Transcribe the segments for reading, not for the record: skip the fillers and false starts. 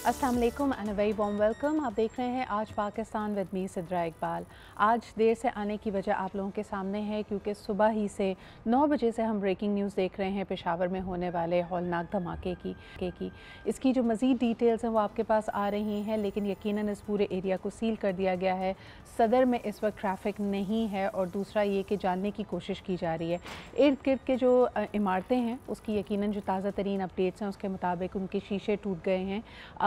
अस्सलाम वालेकुम and a very warm welcome. आप देख रहे हैं आज पाकिस्तान विद मी सिद्रा इकबाल। आज देर से आने की वजह आप लोगों के सामने है क्योंकि सुबह ही से 9 बजे से हम ब्रेकिंग न्यूज़ देख रहे हैं पेशावर में होने वाले हौलनाक धमाके की। इसकी जो मज़ीद डिटेल्स हैं वो आपके पास आ रही हैं, लेकिन यकीनन इस पूरे एरिया को सील कर दिया गया है। सदर में इस वक्त ट्रैफिक नहीं है और दूसरा ये कि जानने की कोशिश की जा रही है। इर्द गिर्द के जो इमारतें हैं उसकी यकीनन जो ताज़ा तरीन अपडेट्स हैं उसके मुताबिक उनके शीशे टूट गए हैं।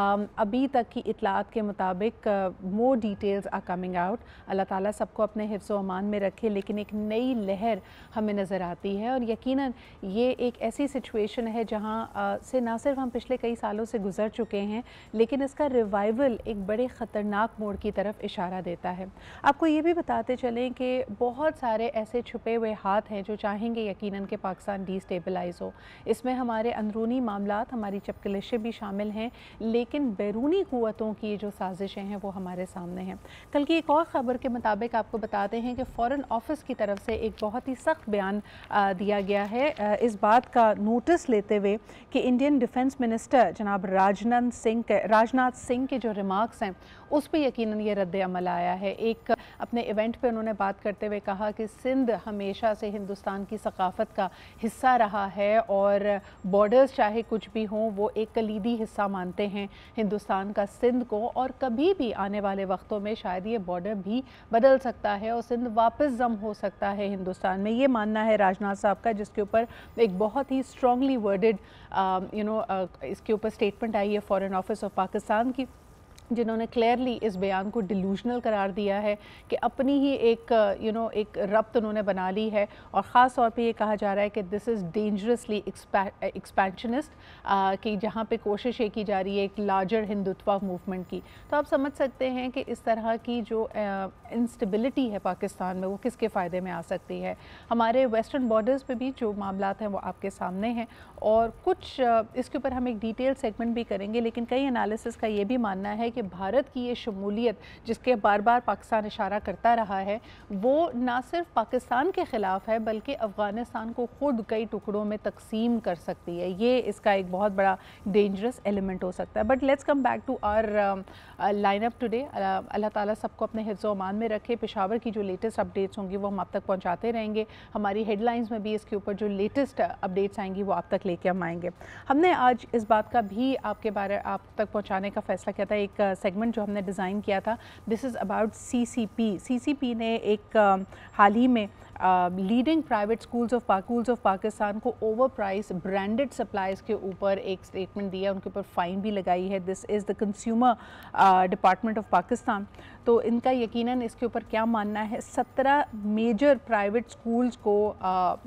अभी तक की इतलात के मुताबिक more details are coming out. Allah ताला सबको अपने हिफ्ज़ व अमान में रखे, लेकिन एक नई लहर हमें नज़र आती है और यकीनन ये एक ऐसी सिचुएशन है जहाँ से ना सिर्फ हम पिछले कई सालों से गुज़र चुके हैं, लेकिन इसका रिवाइवल एक बड़े ख़तरनाक मोड़ की तरफ इशारा देता है। आपको ये भी बताते चलें कि बहुत सारे ऐसे छुपे हुए हाथ हैं जो चाहेंगे यकीनन कि पाकिस्तान डिस्टेबलाइज़ हो। इसमें हमारे अंदरूनी मामलात, हमारी चपकलिशें भी शामिल हैं, लेकिन बैरूनी क़ुव्वतों की जो साजिशें हैं वो हमारे सामने हैं। कल की एक और ख़बर के मुताबिक आपको बताते हैं कि फ़ॉरेन ऑफिस की तरफ से एक बहुत ही सख्त बयान दिया गया है इस बात का नोटिस लेते हुए कि इंडियन डिफेंस मिनिस्टर जनाब राजनाथ सिंह के जो रिमार्क्स हैं उस पर यकीनन ये रद्द अमल आया है। एक अपने इवेंट पे उन्होंने बात करते हुए कहा कि सिंध हमेशा से हिंदुस्तान की सकाफ़त का हिस्सा रहा है और बॉर्डर्स चाहे कुछ भी हों वो एक कलीदी हिस्सा मानते हैं हिंदुस्तान का सिंध को, और कभी भी आने वाले वक्तों में शायद ये बॉर्डर भी बदल सकता है और सिंध वापस जम हो सकता है हिंदुस्तान में। ये मानना है राजनाथ साहब का, जिसके ऊपर एक बहुत ही स्ट्रांगली वर्डेड इसके ऊपर स्टेटमेंट आई है फॉरेन ऑफिस ऑफ पाकिस्तान की, जिन्होंने क्लियरली इस बयान को डिलूजनल करार दिया है कि अपनी ही एक एक रब्त उन्होंने बना ली है और ख़ास तौर पे ये कहा जा रहा है कि दिस इज़ डेंजरसली एक्सपेंशनिस्ट, कि जहाँ पे कोशिश ये की जा रही है एक लार्जर हिंदुत्व मूवमेंट की। तो आप समझ सकते हैं कि इस तरह की जो इंस्टेबिलिटी है पाकिस्तान में वो किसके फ़ायदे में आ सकती है। हमारे वेस्टर्न बॉर्डर्स पे भी जो मामलात हैं वो आपके सामने हैं और कुछ इसके ऊपर हम एक डिटेल सेगमेंट भी करेंगे, लेकिन कई एनालिसिस का ये भी मानना है कि भारत की ये शमूलियत जिसके बार बार पाकिस्तान इशारा करता रहा है वो ना सिर्फ पाकिस्तान के ख़िलाफ़ है बल्कि अफ़गानिस्तान को ख़ुद कई टुकड़ों में तकसीम कर सकती है। ये इसका एक बहुत बड़ा डेंजरस एलिमेंट हो सकता है। But let's come back to our lineup today. Allah ताला सबको अपने हिफ्ज़ व अमान में रखे। पेशावर की जो लेटेस्ट अपडेट्स होंगी वो हम आप तक पहुँचाते रहेंगे। हमारी हेडलाइंस में भी इसके ऊपर जो लेटेस्ट अपडेट्स आएंगी वो आप तक लेके हम आएंगे। हमने आज इस बात का भी आप तक पहुँचाने का फ़ैसला किया था, एक सेगमेंट जो हमने डिज़ाइन किया था, दिस इज़ अबाउट CCP ने एक हाल ही में leading private schools of Pakistan को ओवर प्राइस ब्रांडेड सप्लाईज़ के ऊपर एक स्टेटमेंट दिया, उनके ऊपर फ़ाइन भी लगाई है। This is the consumer department of Pakistan. तो इनका यकीनन इसके ऊपर क्या मानना है, 17 मेजर प्राइवेट स्कूल्स को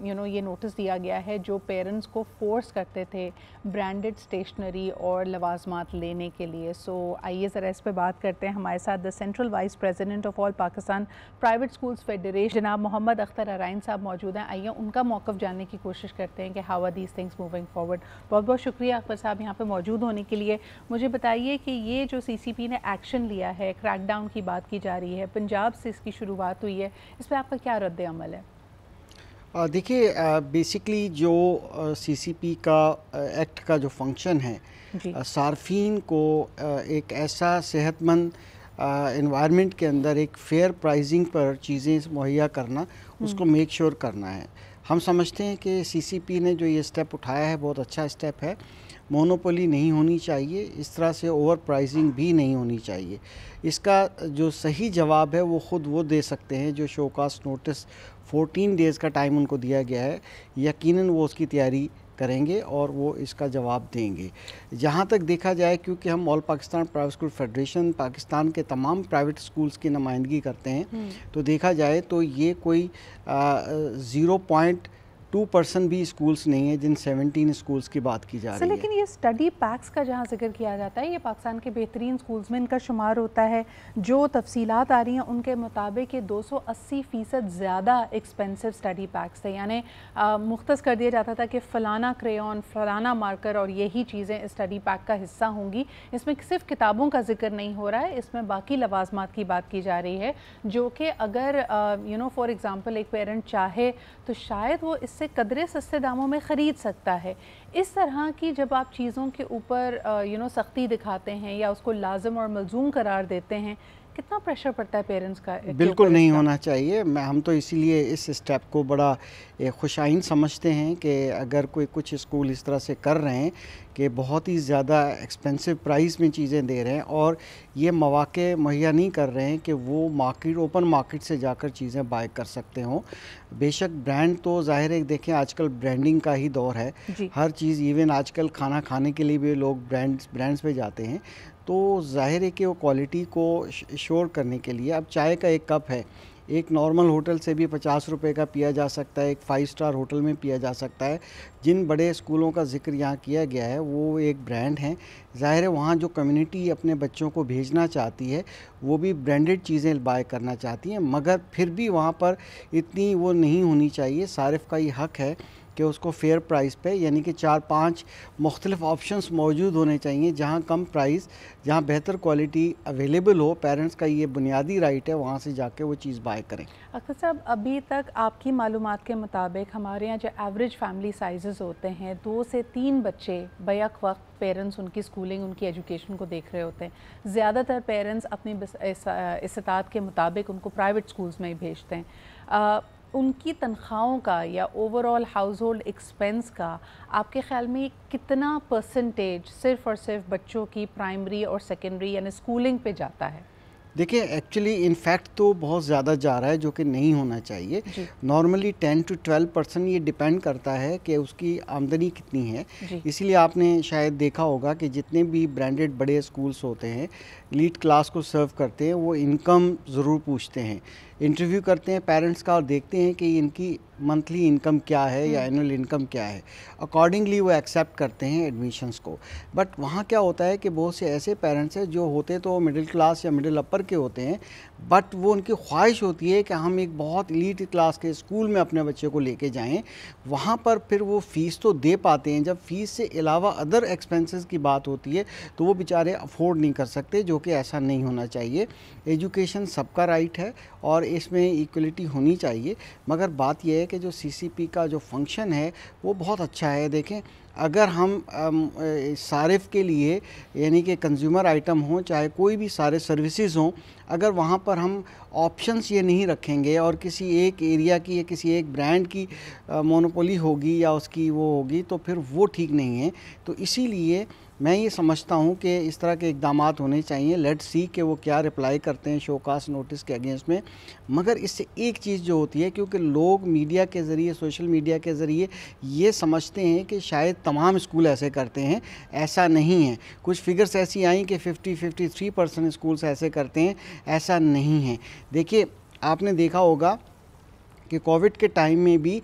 ये नोटिस दिया गया है जो पेरेंट्स को फोर्स करते थे ब्रांडेड स्टेशनरी और लवाजमात लेने के लिए। सो आइए ज़रा इस पर बात करते हैं। हमारे साथ the central vice president of all Pakistan private schools federation जनाब मोहम्मद अख्तर अराइन साहब मौजूद हैं। आइए उनका मौक़िफ़ जानने की कोशिश करते हैं कि how are these things moving forward. बहुत बहुत शुक्रिया अख्तर साहब यहाँ पे मौजूद होने के लिए। मुझे बताइए कि ये जो CCP ने एक्शन लिया है, क्रैकडाउन की बात की जा रही है, पंजाब से इसकी शुरुआत हुई है, इस पर आपका क्या रद्द अमल है? देखिए, बेसिकली जो CCP का एक्ट का जो फंक्शन है, सार्फिन को एक ऐसा सेहतमंद एनवायरनमेंट के अंदर एक फेयर प्राइसिंग पर चीज़ें मुहैया करना, उसको मेक श्योर करना है। हम समझते हैं कि CCP ने जो ये स्टेप उठाया है बहुत अच्छा स्टेप है। मोनोपोली नहीं होनी चाहिए, इस तरह से ओवर प्राइसिंग भी नहीं होनी चाहिए। इसका जो सही जवाब है वो ख़ुद वो दे सकते हैं जो शोकास्ट नोटिस 14 डेज़ का टाइम उनको दिया गया है। यकीनन वो उसकी तैयारी करेंगे और वो इसका जवाब देंगे। जहाँ तक देखा जाए, क्योंकि हम all Pakistan private school federation Pakistan के तमाम प्राइवेट स्कूल्स की नुमाइंदगी करते हैं, तो देखा जाए तो ये कोई 0.2% भी स्कूल्स नहीं है जिन 17 स्कूल्स की बात की जा रही है। लेकिन ये स्टडी पैक्स का जहाँ जिक्र किया जाता है, ये पाकिस्तान के बेहतरीन स्कूल्स में इनका शुमार होता है। जो तफसीलात आ रही हैं उनके मुताबिक ये 280% ज़्यादा एक्सपेंसिव स्टडी पैक्स थे, यानी मुख्तस कर दिया जाता था कि फ़लाना क्रेयॉन, फ़लाना मार्कर और यही चीज़ें स्टडी पैक का हिस्सा होंगी। इसमें सिर्फ किताबों का जिक्र नहीं हो रहा है, इसमें बाकी लवाजमात की बात की जा रही है, जो कि अगर फॉर एग्ज़ाम्पल एक पेरेंट चाहे तो शायद वो इससे से कदरे सस्ते दामों में ख़रीद सकता है। इस तरह की जब आप चीज़ों के ऊपर सख्ती दिखाते हैं या उसको लाज़िम और मलज़ूम करार देते हैं, कितना प्रेशर पड़ता है पेरेंट्स का? बिल्कुल नहीं होना चाहिए। हम तो इसीलिए इस स्टेप को बड़ा खुशाइन समझते हैं कि अगर कोई कुछ स्कूल इस तरह से कर रहे हैं कि बहुत ही ज़्यादा एक्सपेंसिव प्राइस में चीज़ें दे रहे हैं और ये मौक़े मुहैया नहीं कर रहे हैं कि वो ओपन मार्केट से जाकर चीज़ें बाय कर सकते हों। बेशक ब्रांड तो ज़ाहिर है, देखें आजकल ब्रांडिंग का ही दौर है। हर चीज़, इवन आजकल खाना खाने के लिए भी लोग ब्रांड्स पे जाते हैं, तो ज़ाहिर है कि वो क्वालिटी को श्योर करने के लिए, अब चाय का एक कप है, एक नॉर्मल होटल से भी 50 रुपए का पिया जा सकता है, एक 5 स्टार होटल में पिया जा सकता है। जिन बड़े स्कूलों का जिक्र यहाँ किया गया है वो एक ब्रांड हैं। ज़ाहिर है वहाँ जो कम्युनिटी अपने बच्चों को भेजना चाहती है वो भी ब्रांडेड चीज़ें बाय करना चाहती हैं, मगर फिर भी वहाँ पर इतनी वो नहीं होनी चाहिए। सारिफ का ये हक़ है कि उसको फेयर प्राइस पे, यानी कि 4-5 मुख्तलिफ ऑप्शंस मौजूद होने चाहिए, जहाँ कम प्राइस, जहाँ बेहतर क्वालिटी अवेलेबल हो। पेरेंट्स का ये बुनियादी राइट है, वहाँ से जाके वो चीज़ बाय करें। अख्तर साहब, अभी तक आपकी मालूमात के मुताबिक हमारे यहाँ जो एवरेज फैमिली साइज़ होते हैं, 2 से 3 बच्चे बैक वक्त पेरेंट्स उनकी स्कूलिंग, उनकी एजुकेशन को देख रहे होते हैं। ज़्यादातर पेरेंट्स अपनी इस्तात के मुताबिक उनको प्राइवेट स्कूल्स में ही भेजते हैं। उनकी तनख्वाहों का या ओवरऑल हाउस होल्ड एक्सपेंस का आपके ख़्याल में कितना परसेंटेज सिर्फ़ और सिर्फ बच्चों की प्राइमरी और सेकेंडरी यानी स्कूलिंग पे जाता है? देखिए, एक्चुअली इनफैक्ट तो बहुत ज़्यादा जा रहा है, जो कि नहीं होना चाहिए। नॉर्मली 10 to 12% ये डिपेंड करता है कि उसकी आमदनी कितनी है। इसीलिए आपने शायद देखा होगा कि जितने भी ब्रांडेड बड़े स्कूल्स होते हैं, एलीट क्लास को सर्व करते हैं, वो इनकम ज़रूर पूछते हैं, इंटरव्यू करते हैं पेरेंट्स का और देखते हैं कि इनकी मंथली इनकम क्या है या एनुअल इनकम क्या है। अकॉर्डिंगली वो एक्सेप्ट करते हैं एडमिशन्स को। बट वहाँ क्या होता है कि बहुत से ऐसे पेरेंट्स हैं जो होते तो मिडिल क्लास या मिडिल अपर के होते हैं, बट वो उनकी ख्वाहिश होती है कि हम एक बहुत एलीट क्लास के स्कूल में अपने बच्चे को लेके जाएं। वहाँ पर फिर वो फ़ीस तो दे पाते हैं, जब फ़ीस से अलावा अदर एक्सपेंसेस की बात होती है तो वो बेचारे अफोर्ड नहीं कर सकते, जो कि ऐसा नहीं होना चाहिए। एजुकेशन सबका राइट है और इसमें इक्वलिटी होनी चाहिए, मगर बात यह है कि जो सीसीपी का जो फंक्शन है वो बहुत अच्छा है। देखें, अगर हम सारिफ के लिए, यानी कि कंज्यूमर आइटम हो चाहे कोई भी सारे सर्विसेज हों, अगर वहाँ पर हम ऑप्शंस ये नहीं रखेंगे और किसी एक एरिया की या किसी एक ब्रांड की मोनोपोली होगी या उसकी वो होगी, तो फिर वो ठीक नहीं है। तो इसीलिए मैं ये समझता हूँ कि इस तरह के इक़दामात होने चाहिए। लेट्स सी कि वो क्या रिप्लाई करते हैं शोकास नोटिस के अगेंस्ट में। मगर इससे एक चीज़ जो होती है, क्योंकि लोग मीडिया के ज़रिए, सोशल मीडिया के ज़रिए ये समझते हैं कि शायद तमाम स्कूल ऐसे करते हैं, ऐसा नहीं है। कुछ फिगर्स ऐसी आई कि 53% स्कूल्स ऐसे करते हैं, ऐसा नहीं है। देखिए, आपने देखा होगा कि कोविड के टाइम में भी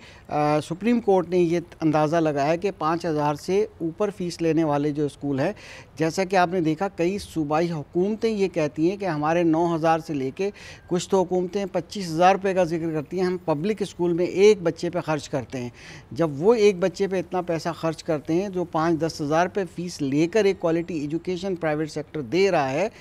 सुप्रीम कोर्ट ने ये अंदाज़ा लगाया कि 5,000 से ऊपर फ़ीस लेने वाले जो स्कूल हैं, जैसा कि आपने देखा कई सूबाई हुकूमतें ये कहती हैं कि हमारे 9,000 से लेके, कुछ तो हुकूमतें 25,000 रुपये का जिक्र करती हैं, हम पब्लिक स्कूल में एक बच्चे पे ख़र्च करते हैं। जब वो एक बच्चे पे इतना पैसा ख़र्च करते हैं, जो 5-10 हज़ार रुपये फ़ीस लेकर एक क्वालिटी एजुकेशन प्राइवेट सेक्टर दे रहा है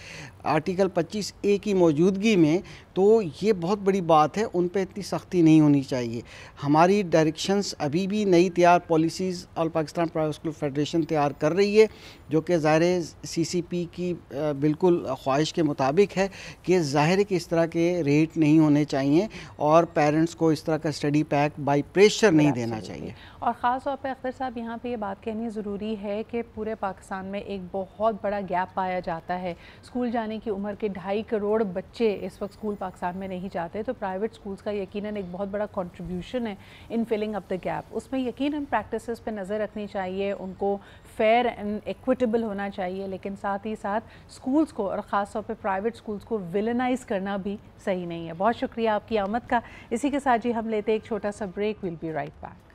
आर्टिकल 25A की मौजूदगी में, तो ये बहुत बड़ी बात है। उन पे इतनी सख्ती नहीं होनी चाहिए। हमारी डायरेक्शंस अभी भी नई तैयार policies all Pakistan private school federation तैयार कर रही है, जो कि ज़ाहिर सीसीपी की बिल्कुल ख्वाहिश के मुताबिक है कि ज़ाहिर है कि इस तरह के रेट नहीं होने चाहिए और पेरेंट्स को इस तरह का स्टडी पैक बाई प्रेशर नहीं देना चाहिए। और ख़ास तौर पे अख्तर साहब, यहाँ पे ये बात कहनी ज़रूरी है कि पूरे पाकिस्तान में एक बहुत बड़ा गैप पाया जाता है। स्कूल जाने की उम्र के 2.5 करोड़ बच्चे इस वक्त स्कूल पाकिस्तान में नहीं जाते, तो प्राइवेट स्कूल्स का यकीनन एक बहुत बड़ा कंट्रीब्यूशन है in filling up the gap. उसमें यकीनन प्रैक्टिसेस पे नज़र रखनी चाहिए, उनको फेयर एंड इक्विटेबल होना चाहिए, लेकिन साथ ही साथ स्कूल्स को और ख़ास तौर पे प्राइवेट स्कूल्स को विलनाइज करना भी सही नहीं है। बहुत शुक्रिया आपकी आमद का। इसी के साथ जी हम लेते एक छोटा सा break. Will be right back.